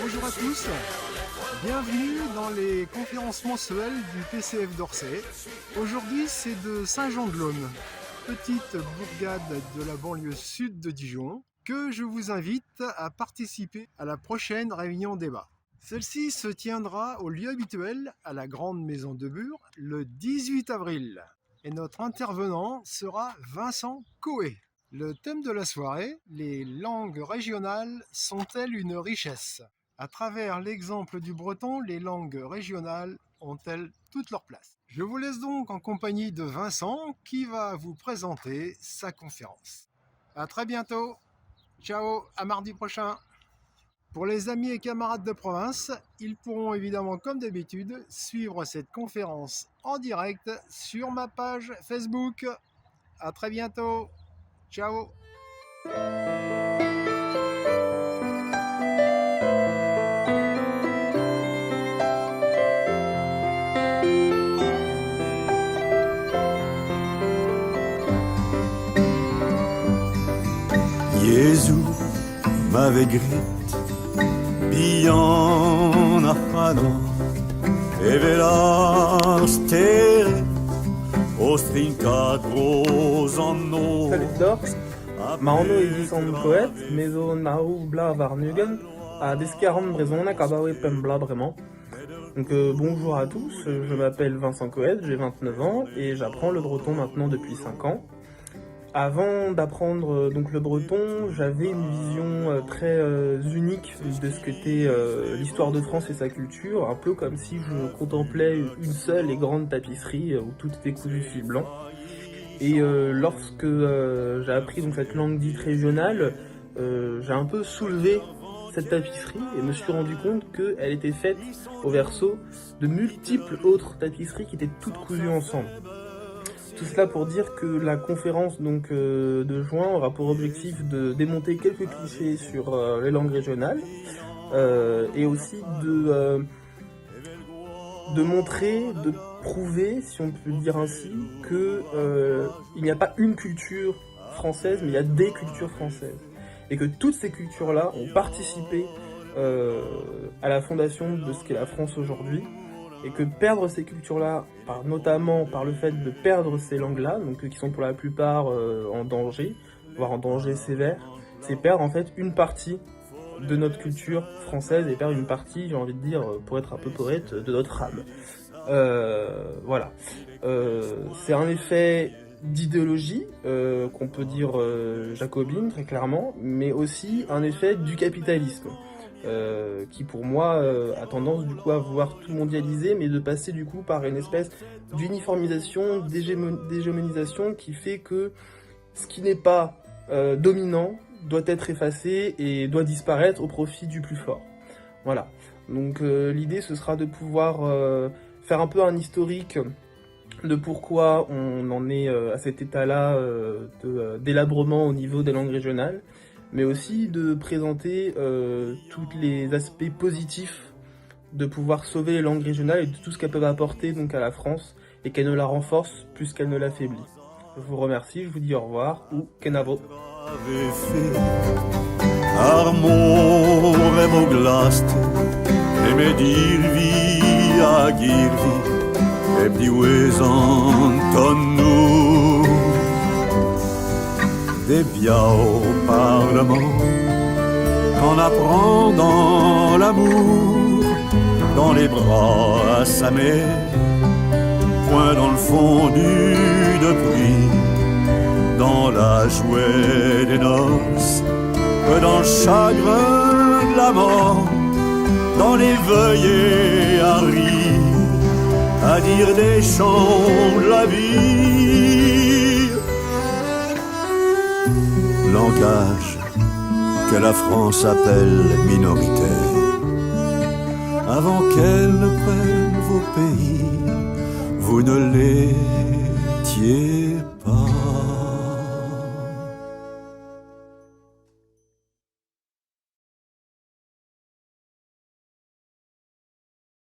Bonjour à tous, bienvenue dans les conférences mensuelles du PCF d'Orsay. Aujourd'hui c'est de Saint-Jean-de-Laune, petite bourgade de la banlieue sud de Dijon, que je vous invite à participer à la prochaine réunion débat. Celle-ci se tiendra au lieu habituel, à la Grande Maison de Bure, le 18 avril. Et notre intervenant sera Vincent Coé. Le thème de la soirée, les langues régionales sont-elles une richesse ? À travers l'exemple du breton, les langues régionales ont-elles toute leur place ? Je vous laisse donc en compagnie de Vincent qui va vous présenter sa conférence. À très bientôt. Ciao, à mardi prochain. Pour les amis et camarades de province, ils pourront évidemment comme d'habitude suivre cette conférence en direct sur ma page Facebook. À très bientôt. Ciao. Jesu m'avait grit, bian a fado, e velastere, ostrincat rosanno. Salut Dorks, Marno edizan poète, mezo naou bla varnugen, à descaron brezona kabawe pembla vraiment. Donc bonjour à tous, je m'appelle Vincent Coët, j'ai 29 ans et j'apprends le breton maintenant depuis 5 ans. Avant d'apprendre donc le breton, j'avais une vision très unique de ce qu'était l'histoire de France et sa culture, un peu comme si je contemplais une seule et grande tapisserie où tout était cousu fil blanc. Et lorsque j'ai appris donc cette langue dite régionale, j'ai un peu soulevé cette tapisserie et me suis rendu compte qu'elle était faite au verso de multiples autres tapisseries qui étaient toutes cousues ensemble. Tout cela pour dire que la conférence donc, de juin aura pour objectif de démonter quelques clichés sur les langues régionales et aussi de montrer, de prouver, si on peut le dire ainsi, que il n'y a pas une culture française, mais il y a des cultures françaises. Et que toutes ces cultures-là ont participé à la fondation de ce qu'est la France aujourd'hui. Et que perdre ces cultures-là, notamment par le fait de perdre ces langues-là, donc qui sont pour la plupart en danger, voire en danger sévère, c'est perdre en fait une partie de notre culture française et perdre une partie, j'ai envie de dire, pour être un peu poète, de notre âme. Voilà. C'est un effet d'idéologie, qu'on peut dire jacobine très clairement, mais aussi un effet du capitalisme. Qui pour moi a tendance du coup à vouloir tout mondialiser, mais de passer du coup par une espèce d'uniformisation, d'hégémonisation qui fait que ce qui n'est pas dominant doit être effacé et doit disparaître au profit du plus fort. Voilà. Donc l'idée ce sera de pouvoir faire un peu un historique de pourquoi on en est à cet état-là délabrement au niveau des langues régionales, mais aussi de présenter tous les aspects positifs de pouvoir sauver les langues régionales et de tout ce qu'elles peuvent apporter donc à la France et qu'elle ne la renforce plus qu'elle ne l'affaiblit. Je vous remercie, je vous dis au revoir ou kenavo. Des biao au Parlement, qu'en apprend l'amour, dans les bras à sa mère, point dans le fondu de prix, dans la joie des noces, que dans le chagrin de la mort, dans les veillées à rire, à dire des chants de la vie. Langage que la France appelle minoritaire. Avant qu'elle ne prenne vos pays, vous ne l'étiez